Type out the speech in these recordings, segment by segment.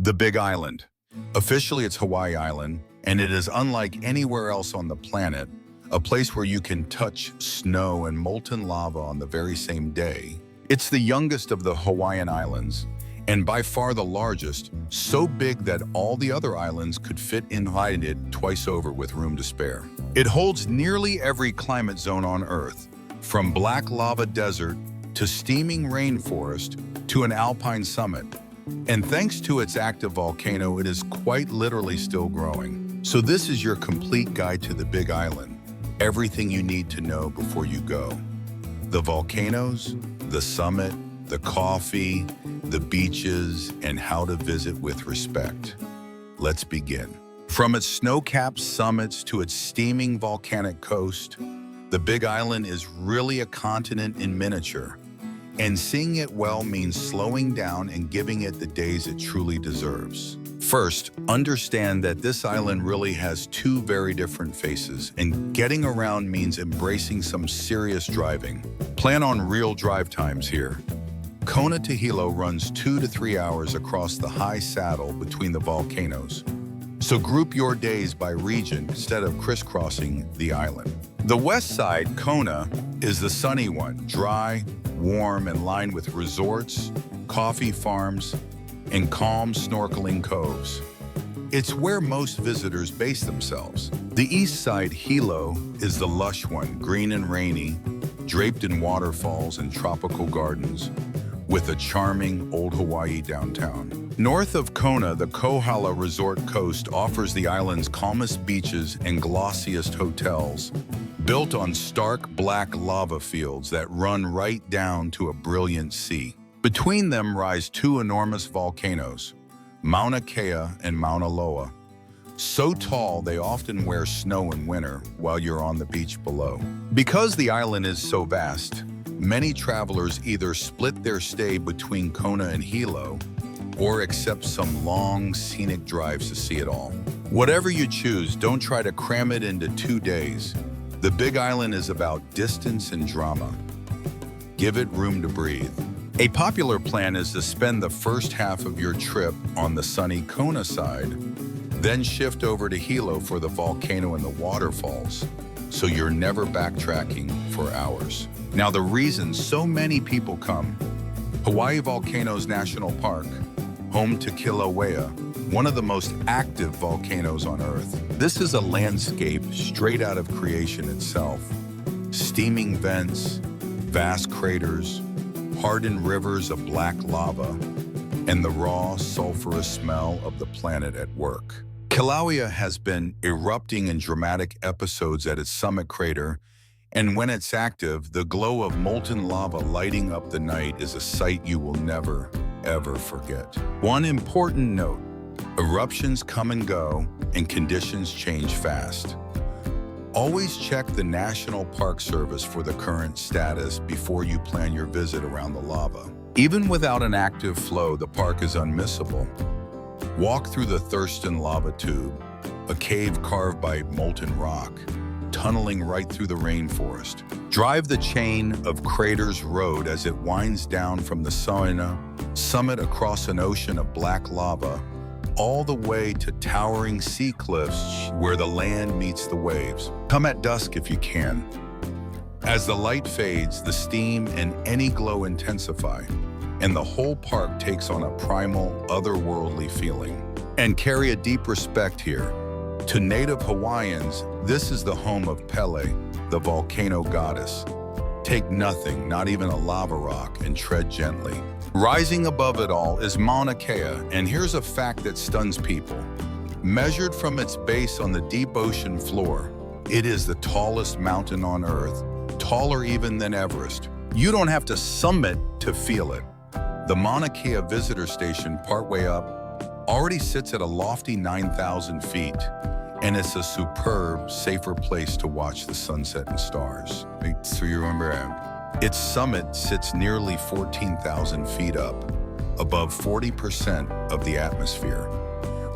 The Big Island. Officially, it's Hawaii Island, and it is unlike anywhere else on the planet, a place where you can touch snow and molten lava on the very same day. It's the youngest of the Hawaiian Islands, and by far the largest, so big that all the other islands could fit inside it twice over with room to spare. It holds nearly every climate zone on Earth, from black lava desert to steaming rainforest to an alpine summit. And thanks to its active volcano, it is quite literally still growing. So this is your complete guide to the Big Island. Everything you need to know before you go. The volcanoes, the summit, the coffee, the beaches, and how to visit with respect. Let's begin. From its snow-capped summits to its steaming volcanic coast, the Big Island is really a continent in miniature. And seeing it well means slowing down and giving it the days it truly deserves. First, understand that this island really has two very different faces, and getting around means embracing some serious driving. Plan on real drive times here. Kona to Hilo runs 2 to 3 hours across the high saddle between the volcanoes. So group your days by region instead of crisscrossing the island. The west side, Kona, is the sunny one, dry, warm, and lined with resorts, coffee farms, and calm snorkeling coves. It's where most visitors base themselves. The east side, Hilo, is the lush one, green and rainy, draped in waterfalls and tropical gardens, with a charming old Hawaii downtown. North of Kona, the Kohala Resort Coast offers the island's calmest beaches and glossiest hotels, built on stark black lava fields that run right down to a brilliant sea. Between them rise two enormous volcanoes, Mauna Kea and Mauna Loa. So tall they often wear snow in winter while you're on the beach below. Because the island is so vast, many travelers either split their stay between Kona and Hilo or accept some long, scenic drives to see it all. Whatever you choose, don't try to cram it into 2 days. The Big Island is about distance and drama. Give it room to breathe. A popular plan is to spend the first half of your trip on the sunny Kona side, then shift over to Hilo for the volcano and the waterfalls, so you're never backtracking for hours. Now, the reason so many people come: Hawaii Volcanoes National Park, home to Kilauea, one of the most active volcanoes on Earth. This is a landscape straight out of creation itself. Steaming vents, vast craters, hardened rivers of black lava, and the raw, sulfurous smell of the planet at work. Kilauea has been erupting in dramatic episodes at its summit crater, and when it's active, the glow of molten lava lighting up the night is a sight you will never, ever forget. One important note: eruptions come and go, and conditions change fast. Always check the National Park Service for the current status before you plan your visit around the lava. Even without an active flow, the park is unmissable. Walk through the Thurston Lava Tube, a cave carved by molten rock, tunneling right through the rainforest. Drive the Chain of Craters Road as it winds down from the summit across an ocean of black lava, all the way to towering sea cliffs where the land meets the waves. Come at dusk if you can. As the light fades, the steam and any glow intensify, and the whole park takes on a primal, otherworldly feeling. And carry a deep respect here. To native Hawaiians, this is the home of Pele, the volcano goddess. Take nothing, not even a lava rock, and tread gently. Rising above it all is Mauna Kea, and here's a fact that stuns people. Measured from its base on the deep ocean floor, it is the tallest mountain on Earth, taller even than Everest. You don't have to summit to feel it. The Mauna Kea visitor station partway up already sits at a lofty 9,000 feet, and it's a superb, safer place to watch the sunset and stars. So you remember, its summit sits nearly 14,000 feet up, above 40% of the atmosphere,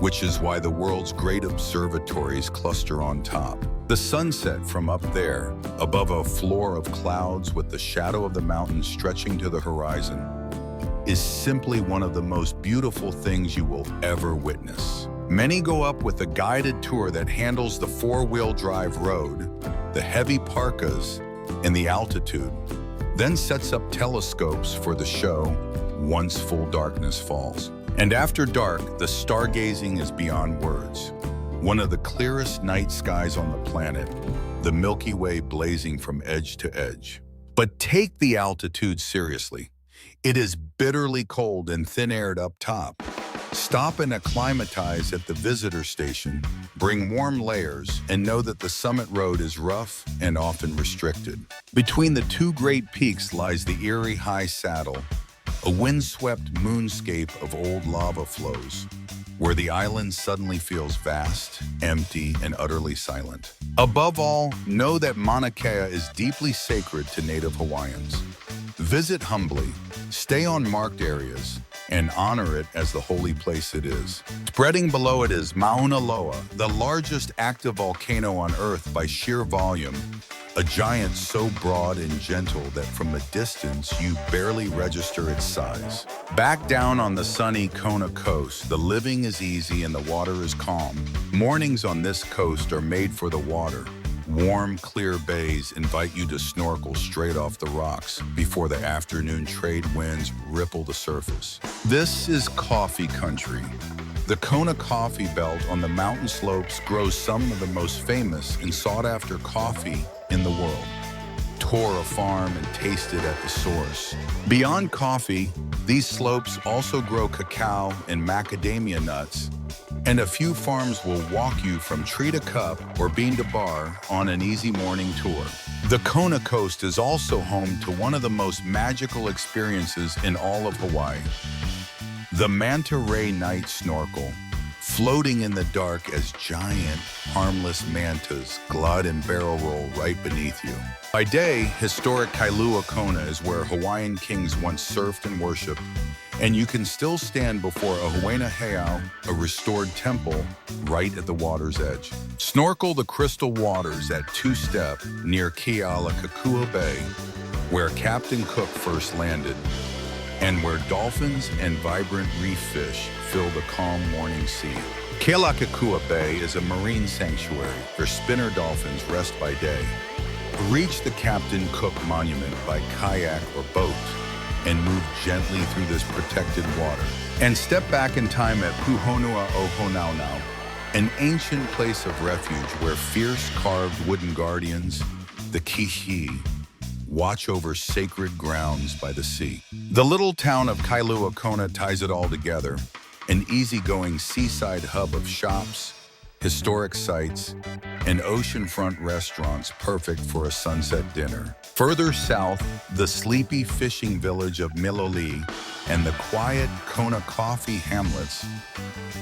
which is why the world's great observatories cluster on top. The sunset from up there, above a floor of clouds with the shadow of the mountains stretching to the horizon, is simply one of the most beautiful things you will ever witness. Many go up with a guided tour that handles the four-wheel drive road, the heavy parkas, and the altitude, then sets up telescopes for the show once full darkness falls. And after dark, the stargazing is beyond words. One of the clearest night skies on the planet, the Milky Way blazing from edge to edge. But take the altitude seriously. It is bitterly cold and thin-aired up top. Stop and acclimatize at the visitor station, bring warm layers, and know that the summit road is rough and often restricted. Between the two great peaks lies the eerie high saddle, a windswept moonscape of old lava flows, where the island suddenly feels vast, empty, and utterly silent. Above all, know that Mauna Kea is deeply sacred to native Hawaiians. Visit humbly, stay on marked areas, and honor it as the holy place it is. Spreading below it is Mauna Loa, the largest active volcano on Earth by sheer volume, a giant so broad and gentle that from a distance you barely register its size. Back down on the sunny Kona Coast, the living is easy and the water is calm. Mornings on this coast are made for the water. Warm, clear bays invite you to snorkel straight off the rocks before the afternoon trade winds ripple the surface. This is coffee country. The Kona coffee belt on the mountain slopes grows some of the most famous and sought-after coffee in the world. Tour a farm and taste it at the source. Beyond coffee, these slopes also grow cacao and macadamia nuts, and a few farms will walk you from tree to cup or bean to bar on an easy morning tour. The Kona Coast is also home to one of the most magical experiences in all of Hawaii. The manta ray night snorkel, floating in the dark as giant, harmless mantas glide and barrel roll right beneath you. By day, historic Kailua Kona is where Hawaiian kings once surfed and worshipped, and you can still stand before a Hawaiian heiau, a restored temple, right at the water's edge. Snorkel the crystal waters at Two-Step near Kealakekua Bay, where Captain Cook first landed, and where dolphins and vibrant reef fish fill the calm morning sea. Kealakekua Bay is a marine sanctuary where spinner dolphins rest by day. Reach the Captain Cook Monument by kayak or boat and move gently through this protected water. And step back in time at Puhonua Ohonaunau, an ancient place of refuge where fierce carved wooden guardians, the kihi, watch over sacred grounds by the sea. The little town of Kailua Kona ties it all together, an easygoing seaside hub of shops, historic sites, and oceanfront restaurants perfect for a sunset dinner. Further south, the sleepy fishing village of Miloli and the quiet Kona coffee hamlets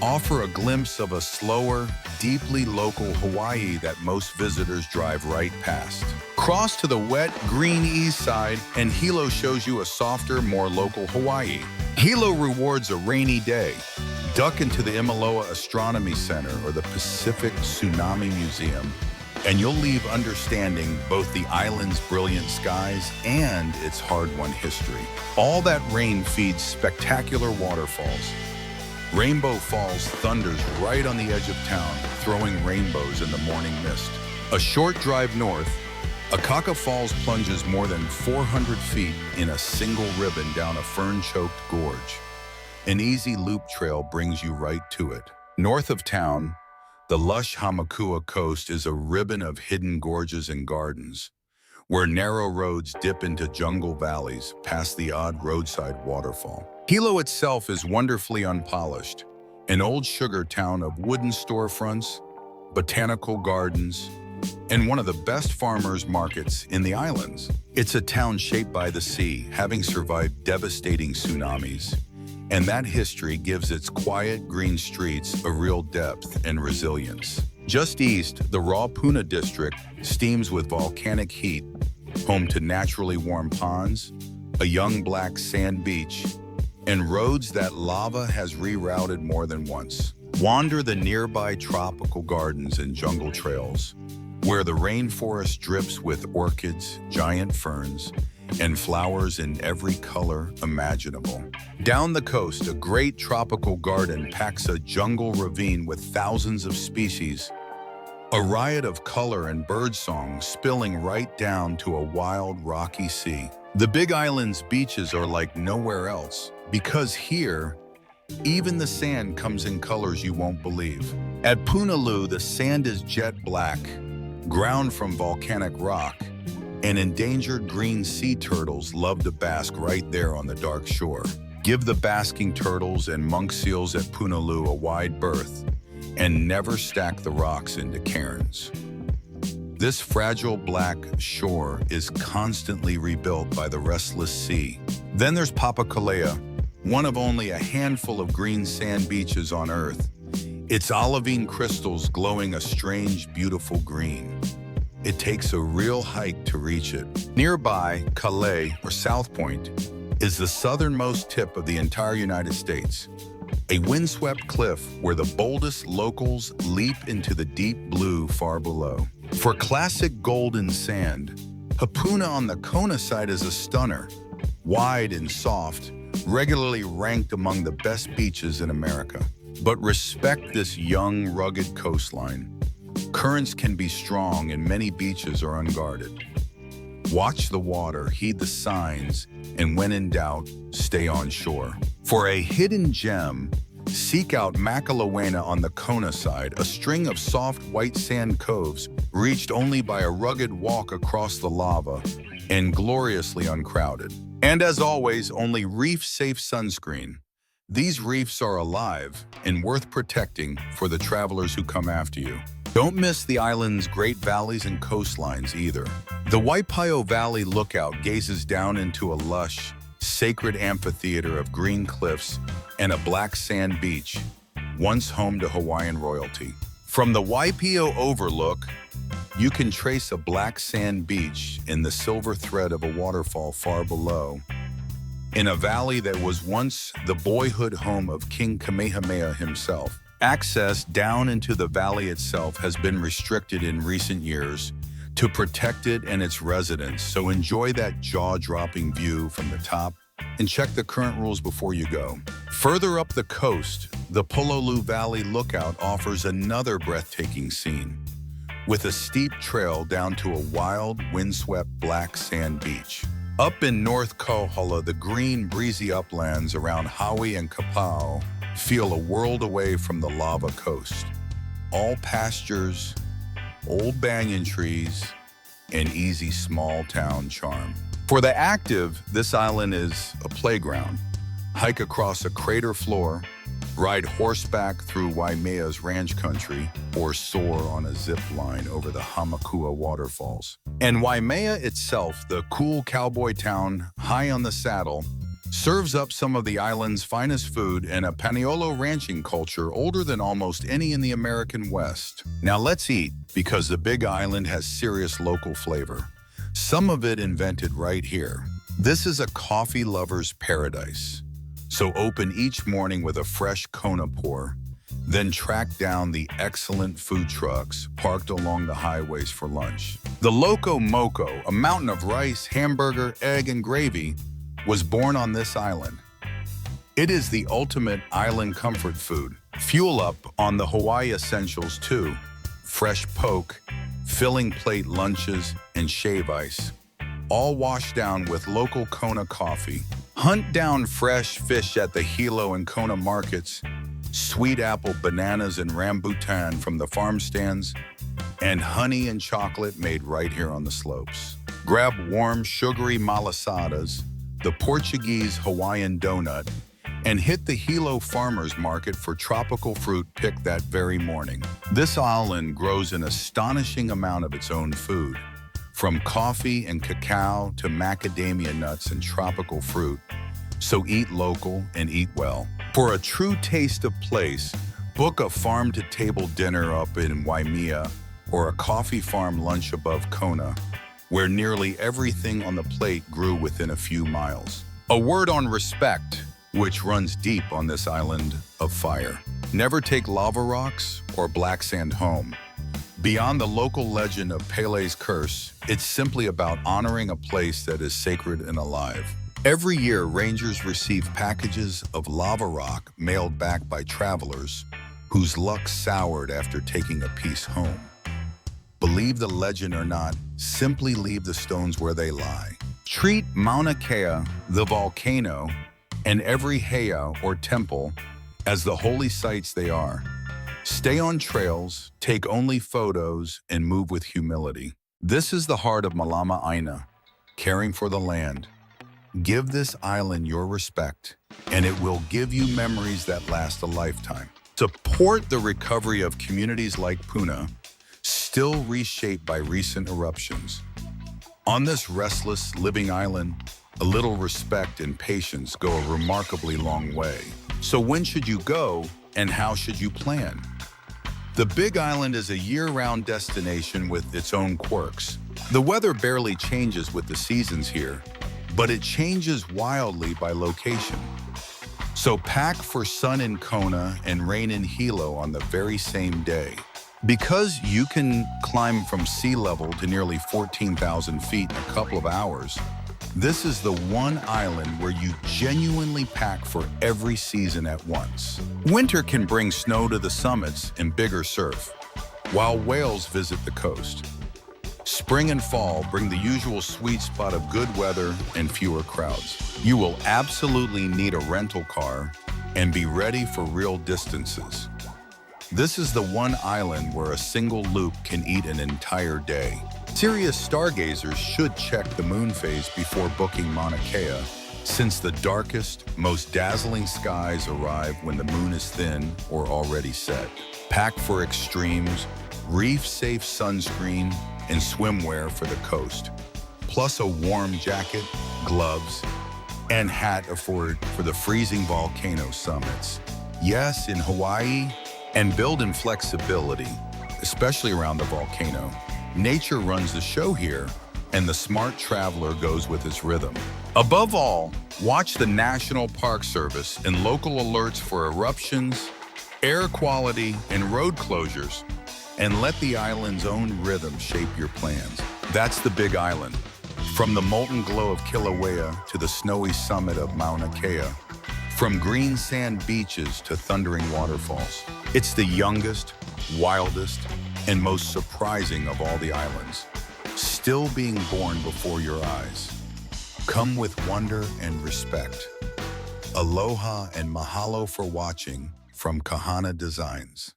offer a glimpse of a slower, deeply local Hawaii that most visitors drive right past. Cross to the wet, green east side, and Hilo shows you a softer, more local Hawaii. Hilo rewards a rainy day. Duck into the Imaloa Astronomy Center or the Pacific Tsunami Museum, and you'll leave understanding both the island's brilliant skies and its hard-won history. All that rain feeds spectacular waterfalls. Rainbow Falls thunders right on the edge of town, throwing rainbows in the morning mist. A short drive north, Akaka Falls plunges more than 400 feet in a single ribbon down a fern-choked gorge. An easy loop trail brings you right to it. North of town, the lush Hamakua Coast is a ribbon of hidden gorges and gardens, where narrow roads dip into jungle valleys past the odd roadside waterfall. Hilo itself is wonderfully unpolished, an old sugar town of wooden storefronts, botanical gardens, and one of the best farmers markets in the islands. It's a town shaped by the sea, having survived devastating tsunamis, and that history gives its quiet green streets a real depth and resilience. Just east, the Raw Puna district steams with volcanic heat, home to naturally warm ponds, a young black sand beach, and roads that lava has rerouted more than once. Wander the nearby tropical gardens and jungle trails, where the rainforest drips with orchids, giant ferns, and flowers in every color imaginable. Down the coast, a great tropical garden packs a jungle ravine with thousands of species, a riot of color and birdsong spilling right down to a wild, rocky sea. The Big Island's beaches are like nowhere else, because here, even the sand comes in colors you won't believe. At Punaluu, the sand is jet black, ground from volcanic rock, and endangered green sea turtles love to bask right there on the dark shore. Give the basking turtles and monk seals at Punaluu a wide berth, and never stack the rocks into cairns. This fragile black shore is constantly rebuilt by the restless sea. Then there's Kilauea, one of only a handful of green sand beaches on Earth, its olivine crystals glowing a strange, beautiful green. It takes a real hike to reach it. Nearby, Calais, or South Point, is the southernmost tip of the entire United States, a windswept cliff where the boldest locals leap into the deep blue far below. For classic golden sand, Hapuna on the Kona side is a stunner, wide and soft, regularly ranked among the best beaches in America. But respect this young, rugged coastline. Currents can be strong and many beaches are unguarded. Watch the water, heed the signs, and when in doubt, stay on shore. For a hidden gem, seek out Makalawena on the Kona side, a string of soft white sand coves reached only by a rugged walk across the lava and gloriously uncrowded. And as always, only reef-safe sunscreen. These reefs are alive and worth protecting for the travelers who come after you. Don't miss the island's great valleys and coastlines either. The Waipaio Valley Lookout gazes down into a lush, sacred amphitheater of green cliffs and a black sand beach, once home to Hawaiian royalty. From the Waipaio Overlook, you can trace a black sand beach in the silver thread of a waterfall far below, in a valley that was once the boyhood home of King Kamehameha himself. Access down into the valley itself has been restricted in recent years to protect it and its residents, so enjoy that jaw-dropping view from the top and check the current rules before you go. Further up the coast, the Pololu Valley Lookout offers another breathtaking scene, with a steep trail down to a wild, windswept black sand beach. Up in North Kauhala, the green, breezy uplands around Hawaii and Kapau feel a world away from the lava coast. All pastures, old banyan trees, and easy small-town charm. For the active, this island is a playground. Hike across a crater floor, ride horseback through Waimea's ranch country, or soar on a zip line over the Hamakua waterfalls. And Waimea itself, the cool cowboy town high on the saddle, serves up some of the island's finest food and a Paniolo ranching culture older than almost any in the American West. Now let's eat, because the Big Island has serious local flavor. Some of it invented right here. This is a coffee lover's paradise. So open each morning with a fresh Kona pour, then track down the excellent food trucks parked along the highways for lunch. The Loco Moco, a mountain of rice, hamburger, egg, and gravy, was born on this island. It is the ultimate island comfort food. Fuel up on the Hawaii essentials too: fresh poke, filling plate lunches, and shave ice, all washed down with local Kona coffee. Hunt down fresh fish at the Hilo and Kona markets, sweet apple bananas and rambutan from the farm stands, and honey and chocolate made right here on the slopes. Grab warm, sugary malasadas, the Portuguese Hawaiian donut, and hit the Hilo Farmers Market for tropical fruit picked that very morning. This island grows an astonishing amount of its own food, from coffee and cacao to macadamia nuts and tropical fruit, so eat local and eat well. For a true taste of place, book a farm-to-table dinner up in Waimea or a coffee farm lunch above Kona, where nearly everything on the plate grew within a few miles. A word on respect, which runs deep on this island of fire. Never take lava rocks or black sand home. Beyond the local legend of Pele's curse, it's simply about honoring a place that is sacred and alive. Every year, rangers receive packages of lava rock mailed back by travelers whose luck soured after taking a piece home. Believe the legend or not, simply leave the stones where they lie. Treat Mauna Kea, the volcano, and every heiau or temple as the holy sites they are. Stay on trails, take only photos, and move with humility. This is the heart of Malama Aina, caring for the land. Give this island your respect, and it will give you memories that last a lifetime. Support the recovery of communities like Puna, still reshaped by recent eruptions. On this restless, living island, a little respect and patience go a remarkably long way. So when should you go, and how should you plan? The Big Island is a year-round destination with its own quirks. The weather barely changes with the seasons here, but it changes wildly by location. So pack for sun in Kona and rain in Hilo on the very same day. Because you can climb from sea level to nearly 14,000 feet in a couple of hours, this is the one island where you genuinely pack for every season at once. Winter can bring snow to the summits and bigger surf, while whales visit the coast. Spring and fall bring the usual sweet spot of good weather and fewer crowds. You will absolutely need a rental car and be ready for real distances. This is the one island where a single loop can eat an entire day. Serious stargazers should check the moon phase before booking Mauna Kea, since the darkest, most dazzling skies arrive when the moon is thin or already set. Pack for extremes, reef-safe sunscreen, and swimwear for the coast, plus a warm jacket, gloves, and hat for the freezing volcano summits. Yes, in Hawaii, and build in flexibility, especially around the volcano. Nature runs the show here, and the smart traveler goes with its rhythm. Above all, watch the National Park Service and local alerts for eruptions, air quality, and road closures, and let the island's own rhythm shape your plans. That's the Big Island. From the molten glow of Kilauea to the snowy summit of Mauna Kea, from green sand beaches to thundering waterfalls. It's the youngest, wildest, and most surprising of all the islands, still being born before your eyes. Come with wonder and respect. Aloha and mahalo for watching from Kahana Designs.